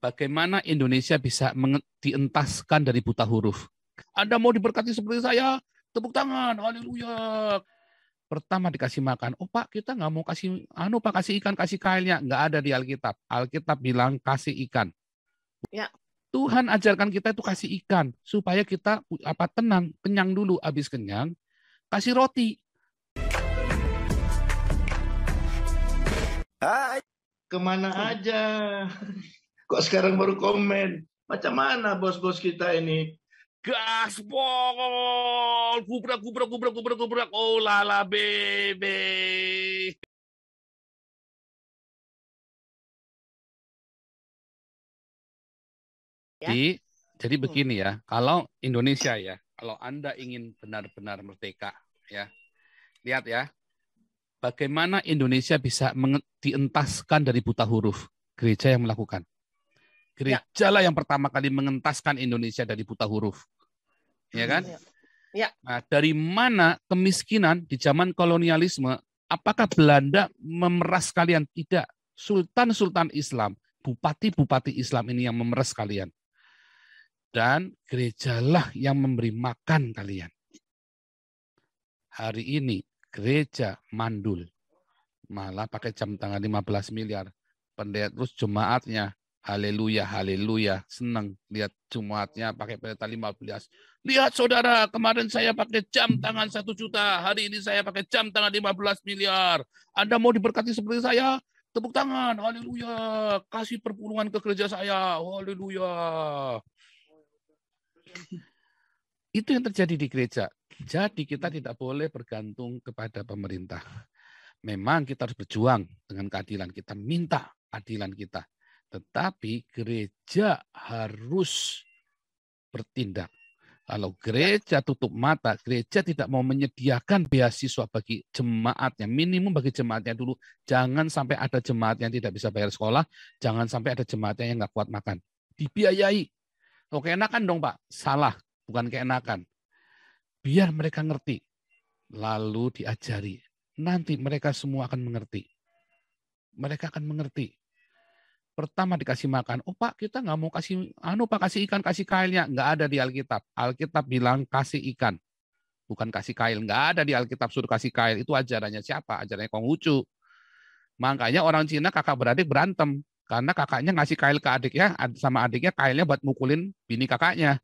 Bagaimana Indonesia bisa dientaskan dari buta huruf? Anda mau diberkati seperti saya? Tepuk tangan, haleluya. Pertama dikasih makan. Oh Pak, kita nggak mau kasih, Pak kasih ikan, kasih kailnya. Nggak ada di Alkitab. Alkitab bilang kasih ikan. Ya. Tuhan ajarkan kita itu kasih ikan supaya kita tenang, kenyang dulu. Habis kenyang, kasih roti. Hai, kemana aja? Kok sekarang baru komen? Macam mana bos-bos kita ini? Gaspol, gubrak, oh lala bebe. Jadi begini ya, kalau Indonesia ya, kalau Anda ingin benar-benar merdeka ya, lihat ya, bagaimana Indonesia bisa dientaskan dari buta huruf. Gereja yang melakukan. Gerejalah yang pertama kali mengentaskan Indonesia dari buta huruf. Ya kan? Ya. Nah, dari mana kemiskinan di zaman kolonialisme? Apakah Belanda memeras kalian? Tidak. Sultan-sultan Islam, bupati-bupati Islam ini yang memeras kalian. Dan gerejalah yang memberi makan kalian. Hari ini gereja mandul. Malah pakai jam tangan 15 miliar. Pendeta terus jemaatnya. Haleluya, haleluya. Senang lihat jemaatnya pakai pendeta 15. Lihat saudara, kemarin saya pakai jam tangan 1 juta. Hari ini saya pakai jam tangan 15 miliar. Anda mau diberkati seperti saya? Tepuk tangan, haleluya. Kasih perpuluhan ke gereja saya. Haleluya. Itu yang terjadi di gereja. Jadi kita tidak boleh bergantung kepada pemerintah. Memang kita harus berjuang dengan keadilan. Kita minta keadilan kita. Tetapi gereja harus bertindak. Kalau gereja tutup mata, gereja tidak mau menyediakan beasiswa bagi jemaatnya. Minimum bagi jemaatnya dulu. Jangan sampai ada jemaat yang tidak bisa bayar sekolah. Jangan sampai ada jemaatnya yang nggak kuat makan. Dibiayai. Oh, keenakan dong Pak. Salah. Bukan keenakan. Biar mereka ngerti. Lalu diajari. Nanti mereka semua akan mengerti. Mereka akan mengerti. Pertama dikasih makan. Oh Pak, kita nggak mau kasih, Pak kasih ikan, kasih kailnya. Nggak ada di Alkitab. Alkitab bilang kasih ikan. Bukan kasih kail. Nggak ada di Alkitab suruh kasih kail. Itu ajarannya siapa? Ajarannya Konghucu. Makanya orang Cina kakak beradik berantem. Karena kakaknya ngasih kail ke adiknya, sama adiknya kailnya buat mukulin bini kakaknya.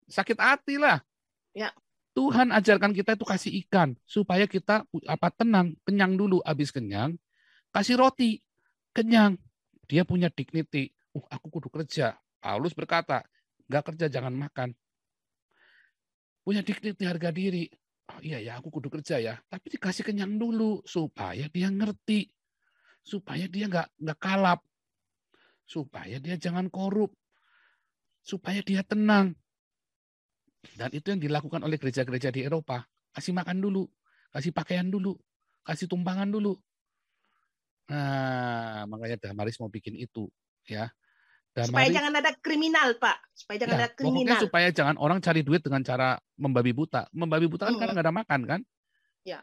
Sakit hati lah. Ya. Tuhan ajarkan kita itu kasih ikan supaya kita tenang, kenyang dulu. Habis kenyang, kasih roti, kenyang. Dia punya dignity. Aku kudu kerja. Paulus berkata, nggak kerja jangan makan. Punya dignity, harga diri. Oh iya ya, aku kudu kerja ya. Tapi dikasih kenyang dulu supaya dia ngerti, supaya dia nggak kalap, supaya dia jangan korup, supaya dia tenang. Dan itu yang dilakukan oleh gereja-gereja di Eropa. Kasih makan dulu, kasih pakaian dulu, kasih tumpangan dulu. Nah, makanya Damaris mau bikin itu, ya. Damaris, supaya jangan ada kriminal, Pak. Supaya jangan ada kriminal. Pokoknya supaya jangan orang cari duit dengan cara membabi buta. Membabi buta kan karena nggak ada makan, kan? Ya.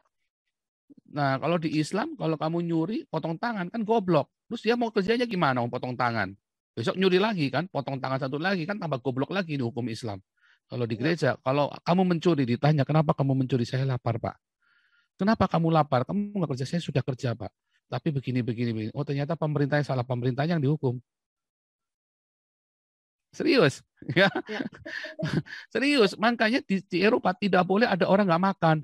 Nah, kalau di Islam, kalau kamu nyuri, potong tangan, kan goblok. Terus dia mau kerjanya gimana, mau potong tangan? Besok nyuri lagi, kan? Potong tangan satu lagi, kan tambah goblok lagi di hukum Islam. Kalau di gereja, kalau kamu mencuri, ditanya, kenapa kamu mencuri? Saya lapar, Pak. Kenapa kamu lapar? Kamu nggak kerja, saya sudah kerja, Pak. Tapi begini. Oh, ternyata pemerintahnya salah, pemerintahnya yang dihukum. Serius. Ya. Serius. Makanya di Eropa tidak boleh ada orang nggak makan.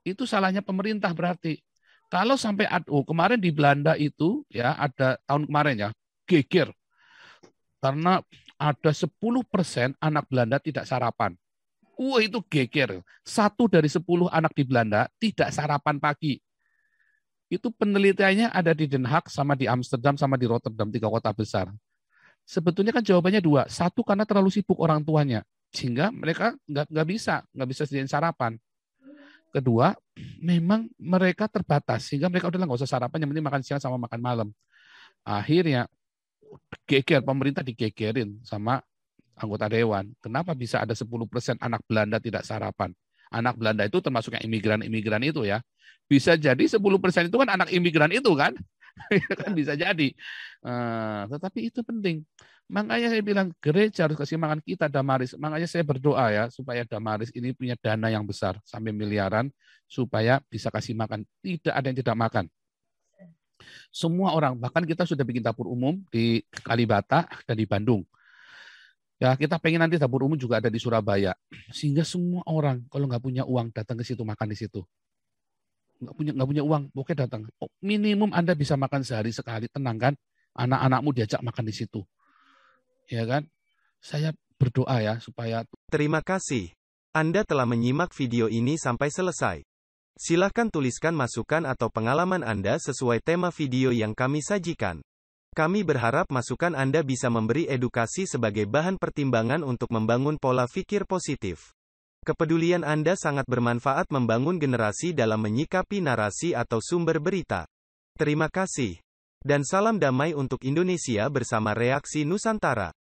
Itu salahnya pemerintah berarti. Kalau sampai, kemarin di Belanda itu, ya ada tahun kemarin ya, geger. Karena ada 10% anak Belanda tidak sarapan. Itu geger. 1 dari 10 anak di Belanda tidak sarapan pagi. Itu penelitiannya ada di Den Haag, sama di Amsterdam, sama di Rotterdam, 3 kota besar. Sebetulnya kan jawabannya 2. 1, karena terlalu sibuk orang tuanya. Sehingga mereka nggak bisa sediain sarapan. Kedua, memang mereka terbatas. Sehingga mereka udah nggak usah sarapan, yang penting makan siang sama makan malam. Akhirnya, geger, pemerintah digegerin sama anggota dewan. Kenapa bisa ada 10% anak Belanda tidak sarapan? Anak Belanda itu termasuk yang imigran-imigran itu ya. Bisa jadi 10% itu kan anak imigran itu kan. Kan bisa jadi. Tetapi itu penting. Makanya saya bilang gereja harus kasih makan kita Damaris. Makanya saya berdoa ya supaya Damaris ini punya dana yang besar sampai miliaran supaya bisa kasih makan. Tidak ada yang tidak makan. Semua orang, bahkan kita sudah bikin dapur umum di Kalibata dan di Bandung. Ya, kita pengen nanti dapur umum juga ada di Surabaya. Sehingga semua orang kalau nggak punya uang datang ke situ, makan di situ. Nggak punya uang, pokoknya datang. Minimum Anda bisa makan sehari sekali, tenang kan? Anak-anakmu diajak makan di situ. Ya kan? Saya berdoa ya supaya. Terima kasih. Anda telah menyimak video ini sampai selesai. Silakan tuliskan masukan atau pengalaman Anda sesuai tema video yang kami sajikan. Kami berharap masukan Anda bisa memberi edukasi sebagai bahan pertimbangan untuk membangun pola pikir positif. Kepedulian Anda sangat bermanfaat membangun generasi dalam menyikapi narasi atau sumber berita. Terima kasih. Dan salam damai untuk Indonesia bersama Reaksi Nusantara.